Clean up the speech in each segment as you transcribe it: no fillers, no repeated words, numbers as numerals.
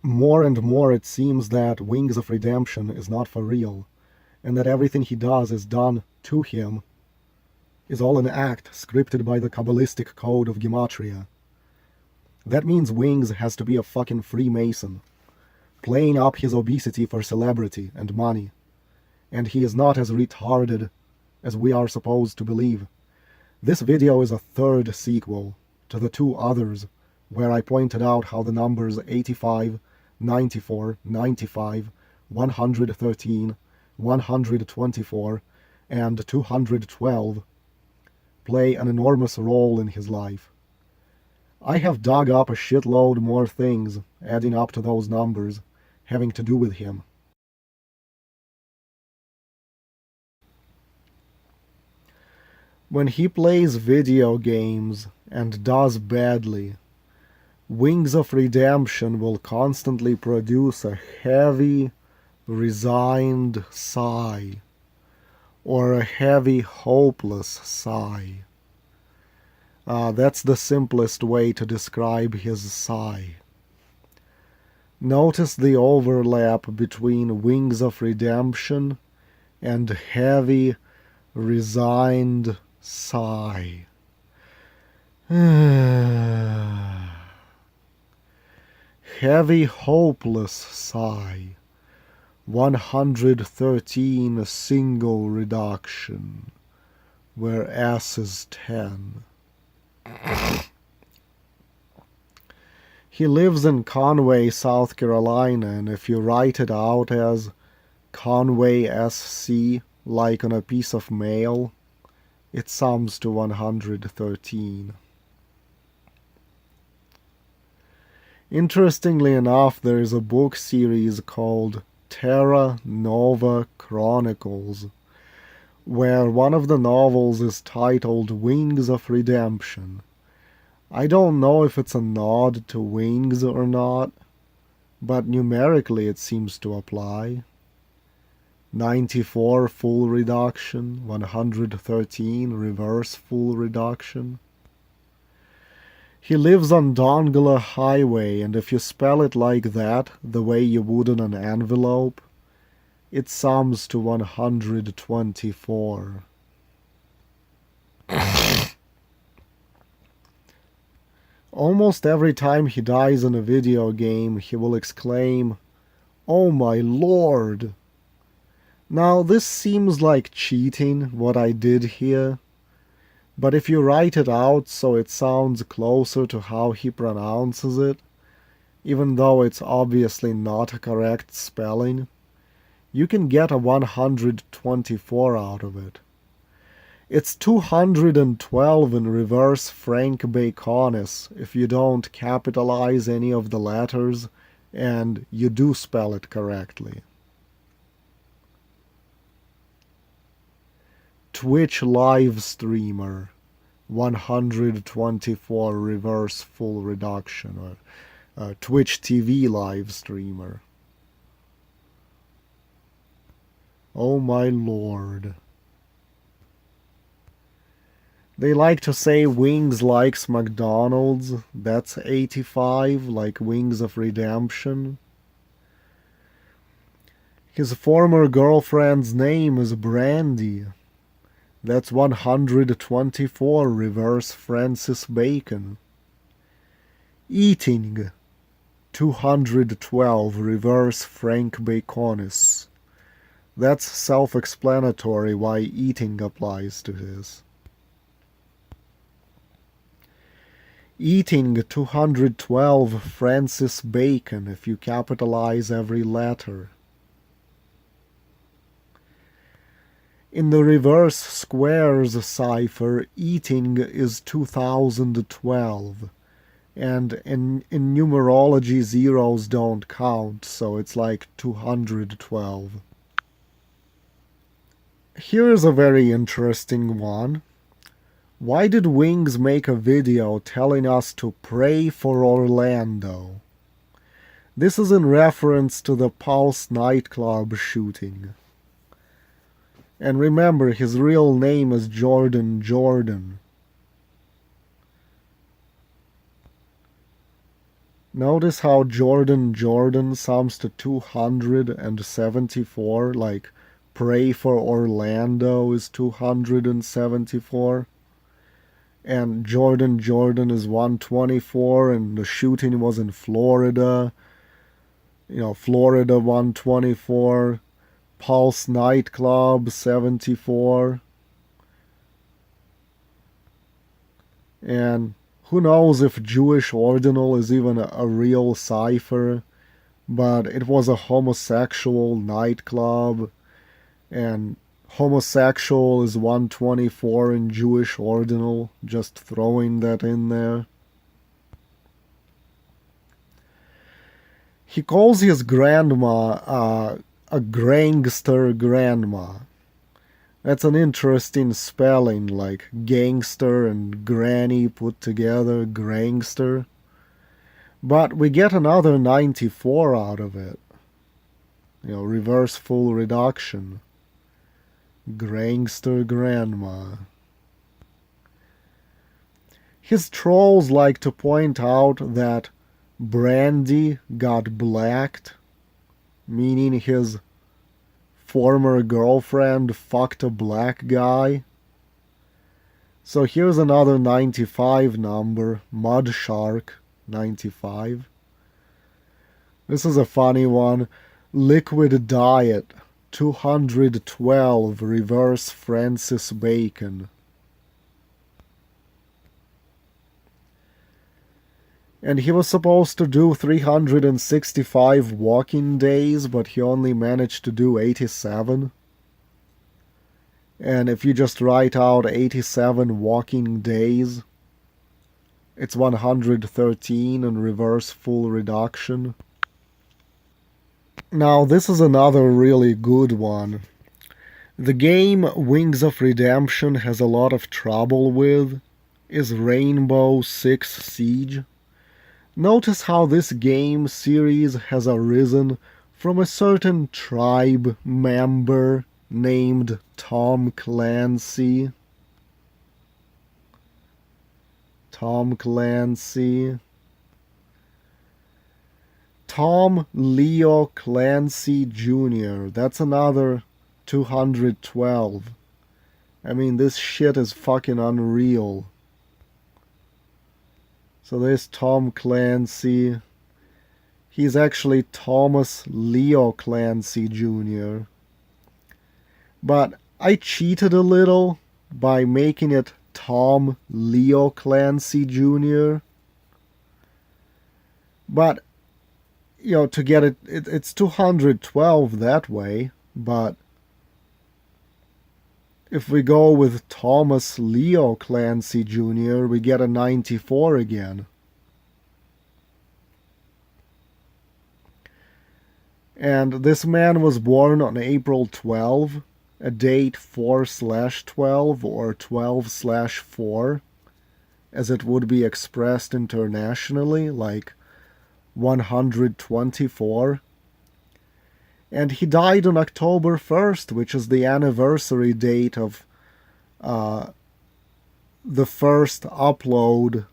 More and more it seems that Wings of Redemption is not for real, and that everything he does is done to him, is all an act scripted by the Kabbalistic code of Gematria. That means Wings has to be a fucking Freemason, playing up his obesity for celebrity and money, and he is not as retarded as we are supposed to believe. This video is a third sequel to the two others where I pointed out how the numbers 85, 94, 95, 113, 124, and 212 play an enormous role in his life. I have dug up a shitload more things adding up to those numbers having to do with him. When he plays video games and does badly, Wings of Redemption will constantly produce a heavy, resigned sigh, or a heavy, hopeless sigh. That's the simplest way to describe his sigh. Notice the overlap between Wings of Redemption and heavy, resigned sigh. Heavy, hopeless sigh. 113 single reduction, where S is 10. He lives in Conway, South Carolina, and if you write it out as Conway SC, like on a piece of mail, it sums to 113. Interestingly enough, there is a book series called Terra Nova Chronicles, where one of the novels is titled Wings of Redemption. I don't know if it's a nod to Wings or not, but numerically it seems to apply. 94 full reduction, 113 reverse full reduction. He lives on Dongola Highway, and if you spell it like that, the way you would on an envelope, it sums to 124. Almost every time he dies in a video game, he will exclaim, "Oh my lord!" Now, this seems like cheating, what I did here. But if you write it out so it sounds closer to how he pronounces it, even though it's obviously not a correct spelling, you can get a 124 out of it. It's 212 in reverse Frank Baconis if you don't capitalize any of the letters and you do spell it correctly. Twitch live streamer, 124 reverse full reduction, or Twitch TV live streamer. Oh my lord. They like to say Wings likes McDonald's. That's 85, like Wings of Redemption. His former girlfriend's name is Brandy. That's 124 reverse Francis Bacon. Eating, 212 reverse Frank Baconis. That's self-explanatory why eating applies to his. Eating, 212 Francis Bacon if you capitalize every letter. In the reverse squares cipher, eating is 2012, and in numerology zeros don't count, so it's like 212. Here's a very interesting one. Why did Wings make a video telling us to pray for Orlando? This is in reference to the Pulse nightclub shooting. And remember, his real name is Jordan. Notice how Jordan sums to 274, like Pray for Orlando is 274, and Jordan is 124, and the shooting was in Florida. Florida 124, Pulse Nightclub 74, and who knows if Jewish Ordinal is even a real cipher, but it was a homosexual nightclub, and homosexual is 124 in Jewish Ordinal, just throwing that in there. He calls his grandma a gangster grandma. That's an interesting spelling, like gangster and granny put together, grangster. But we get another 94 out of it. Reverse full reduction. Grangster grandma. His trolls like to point out that Brandy got blacked, meaning his former girlfriend fucked a black guy. So here's another 95 number, Mud Shark 95. This is a funny one. Liquid Diet 212, reverse Francis Bacon. And he was supposed to do 365 walking days, but he only managed to do 87. And if you just write out 87 walking days, it's 113 in reverse full reduction. Now, this is another really good one. The game Wings of Redemption has a lot of trouble with is Rainbow Six Siege. Notice how this game series has arisen from a certain tribe member named Tom Clancy. Tom Leo Clancy Jr. That's another 212. I mean, this shit is fucking unreal. So there's Tom Clancy. He's actually Thomas Leo Clancy Jr. But I cheated a little by making it Tom Leo Clancy Jr. But, to get it's 212 that way. But if we go with Thomas Leo Clancy Jr., we get a 94 again. And this man was born on April 12, a date 4/12 or 12/4, as it would be expressed internationally, like 124. And he died on October 1st, which is the anniversary date of the first upload,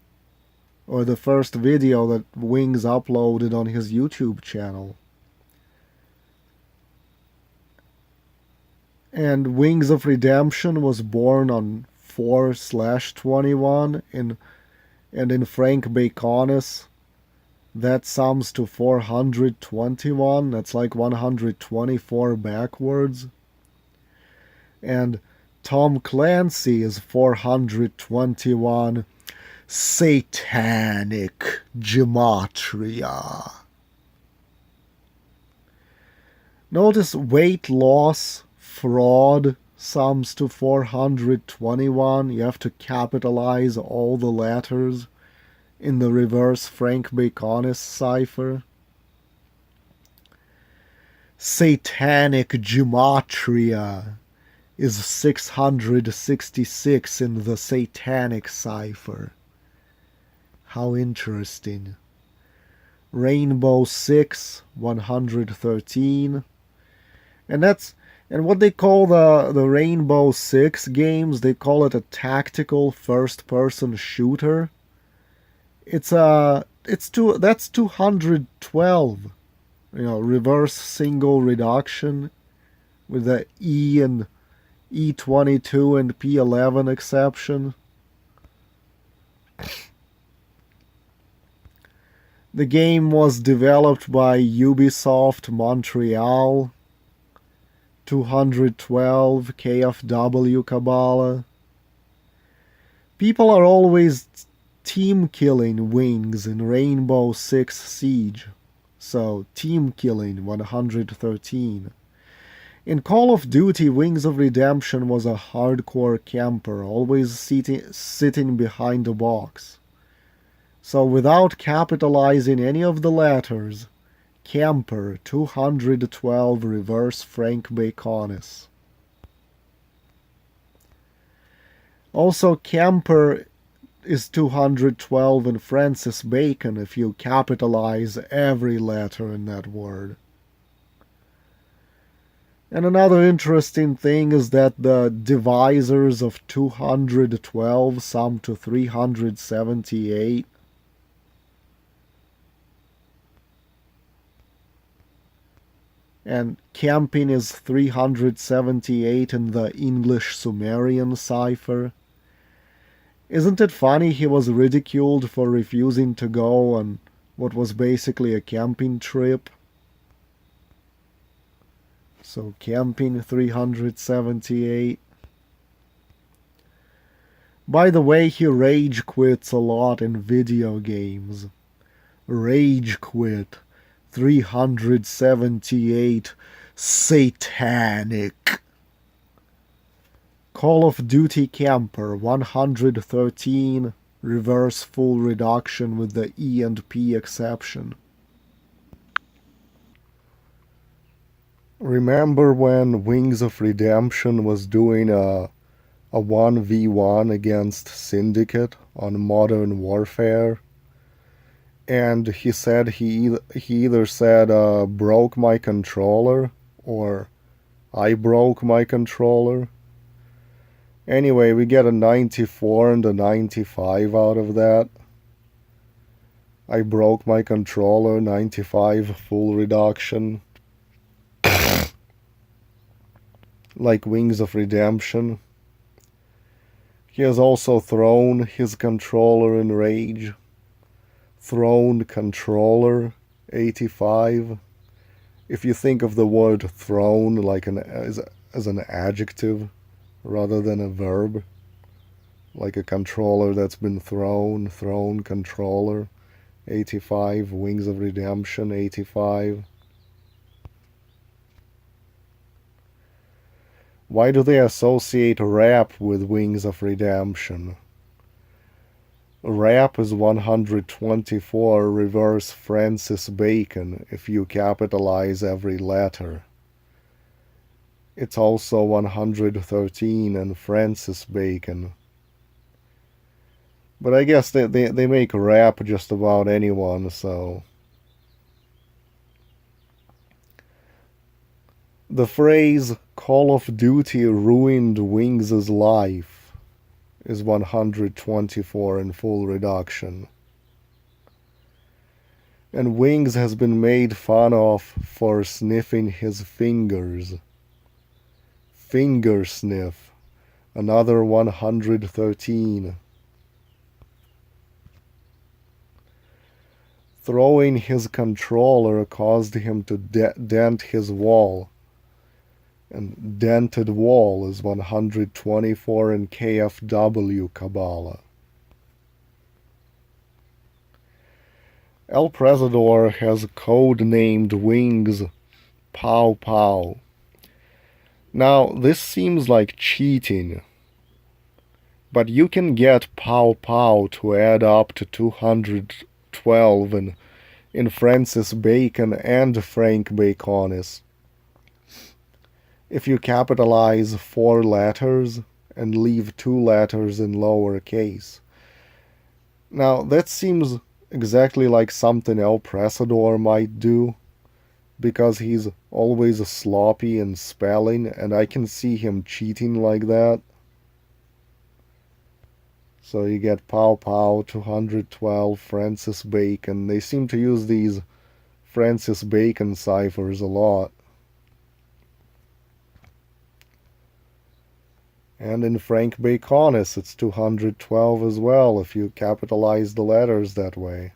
or the first video that Wings uploaded on his YouTube channel. And Wings of Redemption was born on 4/21, and in Frank Baconis, that sums to 421. That's like 124 backwards. And Tom Clancy is 421. Satanic Gematria. Notice weight loss fraud sums to 421. You have to capitalize all the letters in the reverse Frank Baconis cipher. Satanic Gematria is 666 in the Satanic cipher. How interesting. Rainbow 6, 113. And what they call the Rainbow Six games, they call it a tactical first-person shooter. It's that's 212. Reverse single reduction with the E and E22 and P11 exception. The game was developed by Ubisoft Montreal. 212 KFW Kabbalah. People are always team killing wings in Rainbow Six Siege. So, team killing 113. In Call of Duty, Wings of Redemption was a hardcore camper, always sitting behind a box. So without capitalizing any of the letters, camper 212 reverse Frank Baconis. Also, camper is 212 in Francis Bacon if you capitalize every letter in that word. And another interesting thing is that the divisors of 212 sum to 378. And camping is 378 in the English Sumerian cipher. Isn't it funny he was ridiculed for refusing to go on what was basically a camping trip? So camping 378. By the way, he rage quits a lot in video games. Rage quit 378 satanic. Call of Duty Camper 113 reverse full reduction with the E and P exception. Remember when Wings of Redemption was doing a 1v1 against Syndicate on Modern Warfare? And he said he either said broke my controller or I broke my controller. Anyway, we get a 94 and a 95 out of that. I broke my controller, 95 full reduction. Like Wings of Redemption. He has also thrown his controller in rage. Thrown controller, 85. If you think of the word thrown like as an adjective rather than a verb, like a controller that's been thrown controller, 85. Wings of Redemption, 85. Why do they associate rap with Wings of Redemption? Rap is 124 reverse Francis Bacon if you capitalize every letter. It's also 113 in Francis Bacon. But I guess they make rap just about anyone, so... The phrase Call of Duty ruined Wings' life is 124 in full reduction. And Wings has been made fun of for sniffing his fingers. Finger sniff, another 113. Throwing his controller caused him to dent his wall. And dented wall is 124 in KFW Kabbalah. El Presador has code-named Wings Pow Pow. Now, this seems like cheating, but you can get Pow Pow to add up to 212 in Francis Bacon and Frank Baconis. If you capitalize 4 letters and leave 2 letters in lowercase. Now, that seems exactly like something El Presador might do, because he's always sloppy in spelling, and I can see him cheating like that. So you get Pow Pow, 212, Francis Bacon. They seem to use these Francis Bacon ciphers a lot. And in Frank Baconis, it's 212 as well, if you capitalize the letters that way.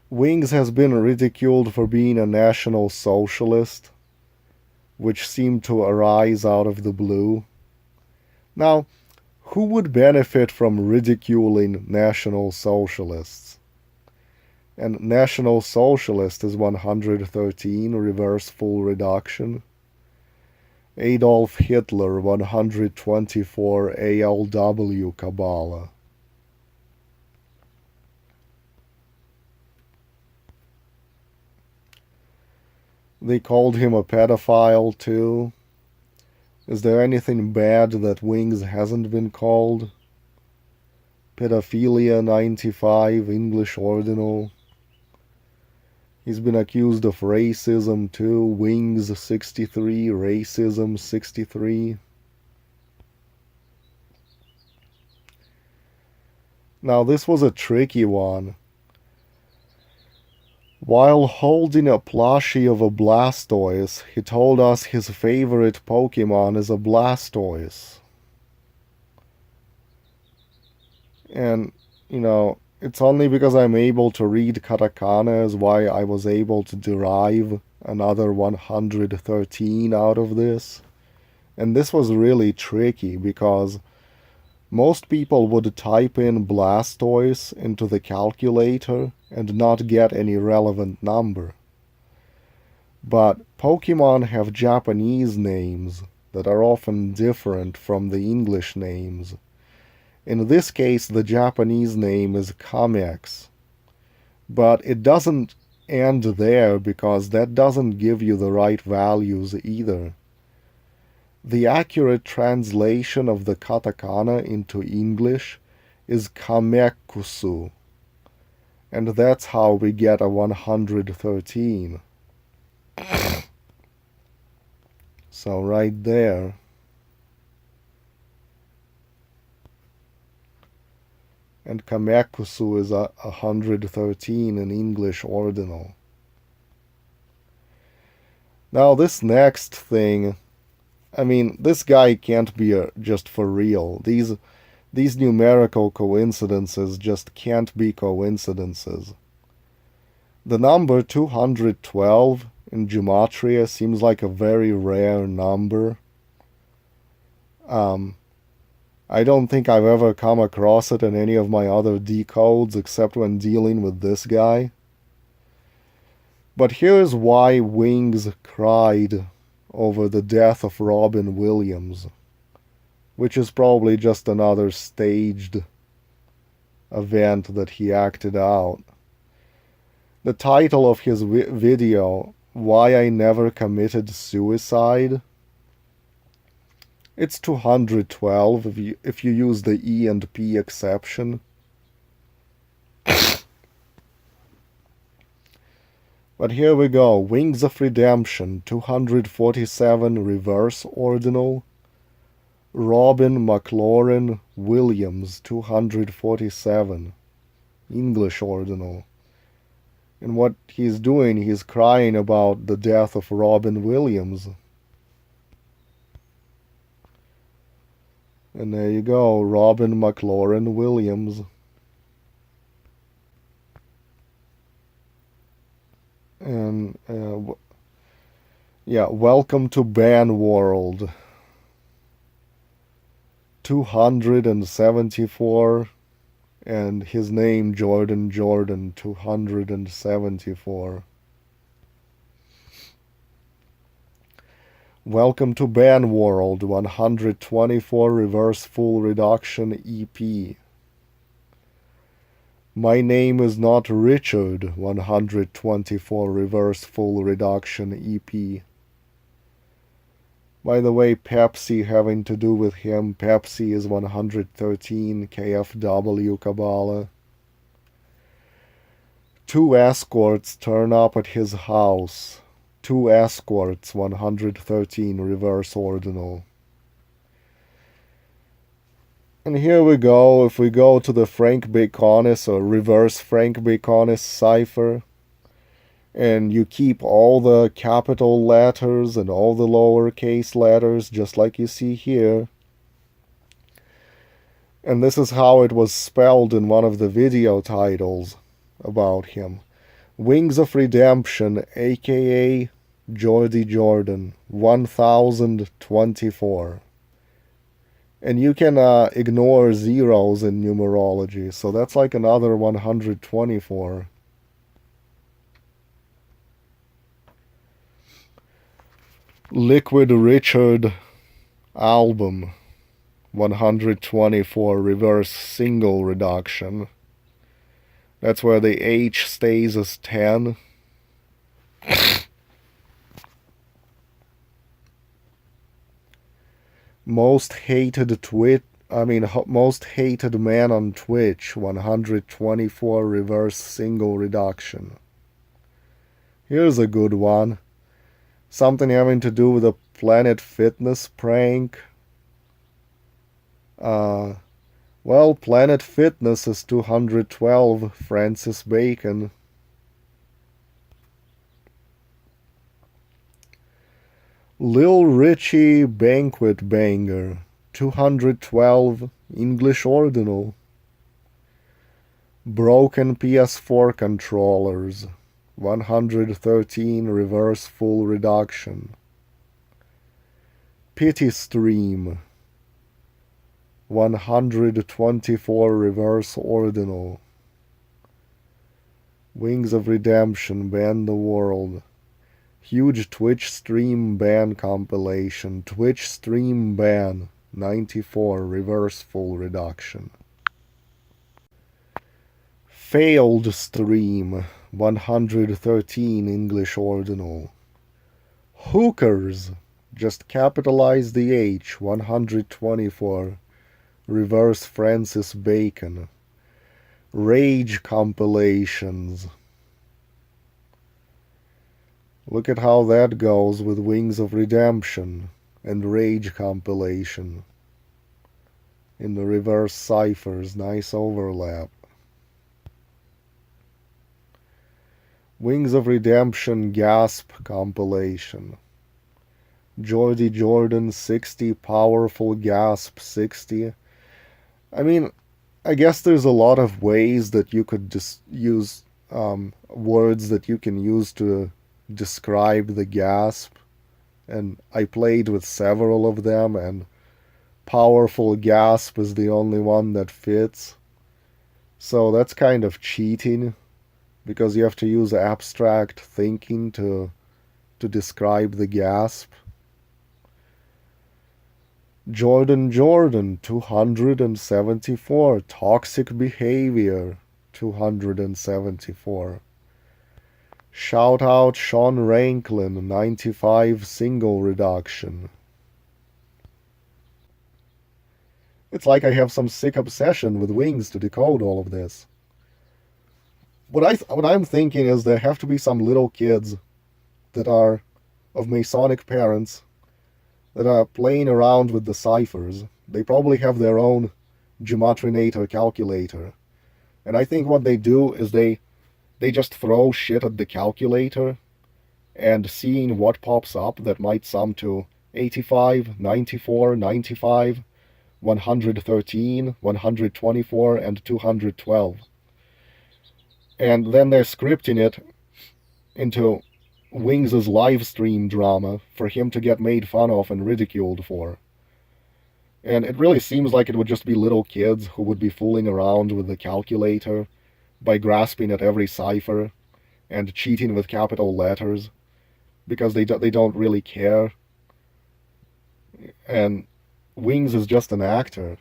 Wings has been ridiculed for being a National Socialist, which seemed to arise out of the blue. Now, who would benefit from ridiculing National Socialists? And National Socialist is 113, reverse full reduction. Adolf Hitler, 124, ALW Kabbalah. They called him a pedophile too. Is there anything bad that Wings hasn't been called? Pedophilia 95, English Ordinal. He's been accused of racism too. Wings 63, racism 63. Now this was a tricky one. While holding a plushie of a Blastoise, he told us his favorite Pokemon is a Blastoise. And, it's only because I'm able to read katakana is why I was able to derive another 113 out of this. And this was really tricky because most people would type in Blastoise into the calculator and not get any relevant number. But Pokemon have Japanese names that are often different from the English names. In this case, the Japanese name is Kamex. But it doesn't end there because that doesn't give you the right values either. The accurate translation of the katakana into English is Kamekusu. And that's how we get a 113. So right there. And Kamekusu is a 113 in English ordinal. Now this next thing, this guy can't be just for real. These numerical coincidences just can't be coincidences. The number 212 in Gematria seems like a very rare number. I don't think I've ever come across it in any of my other decodes except when dealing with this guy. But here's why Wings cried over the death of Robin Williams, which is probably just another staged event that he acted out. The title of his video, Why I Never Committed Suicide, it's 212 if you use the E and P exception. But here we go. Wings of Redemption, 247 reverse ordinal. Robin McLaurin Williams, 247 English ordinal. And what he's doing, he's crying about the death of Robin Williams. And there you go, Robin McLaurin Williams. And, welcome to Ban World. 274, and his name Jordan, 274. Welcome to Ban World, 124 reverse full reduction EP. My name is not Richard, 124 reverse full reduction EP. By the way, Pepsi having to do with him, Pepsi is 113 KFW Kabbalah. 2 escorts turn up at his house. 2 escorts, 113 reverse ordinal. And here we go. If we go to the Frank Baconis or reverse Frank Baconis cipher, and you keep all the capital letters and all the lowercase letters, just like you see here. And this is how it was spelled in one of the video titles about him. Wings of Redemption, aka Jordy Jordan, 1024. And you can ignore zeros in numerology, so that's like another 124. Liquid Richard album, 124 reverse single reduction. That's where the H stays as 10. Most hated most hated man on Twitch, 124 reverse single reduction. Here's a good one. Something having to do with a Planet Fitness prank. Well, Planet Fitness is 212, Francis Bacon. Lil Richie Banquet Banger, 212, English Ordinal. Broken PS4 controllers, 113 reverse full reduction. Pity Stream, 124 reverse ordinal. Wings of Redemption ban the world. Huge Twitch stream ban compilation. Twitch stream ban, 94 reverse full reduction. Failed stream, 113 English ordinal. Hookers, just capitalize the H, 124 reverse Francis Bacon. Rage compilations. Look at how that goes with Wings of Redemption and Rage compilation. In the reverse ciphers, nice overlap. Wings of Redemption Gasp compilation. Jordy Jordan 60, Powerful Gasp 60. I mean, I guess there's a lot of ways that you could just use words that you can use to describe the gasp. And I played with several of them, and Powerful Gasp is the only one that fits. So that's kind of cheating, because you have to use abstract thinking to describe the gasp. Jordan Jordan, 274. Toxic Behavior, 274. Shout out Sean Ranklin, 95 single reduction. It's like I have some sick obsession with Wings to decode all of this. What I'm thinking is there have to be some little kids that are of Masonic parents that are playing around with the ciphers. They probably have their own Gematrinator calculator. And I think what they do is they just throw shit at the calculator and seeing what pops up that might sum to 85, 94, 95, 113, 124, and 212. And then they're scripting it into Wings' live stream drama for him to get made fun of and ridiculed for. And it really seems like it would just be little kids who would be fooling around with the calculator by grasping at every cipher and cheating with capital letters because they don't really care. And Wings is just an actor.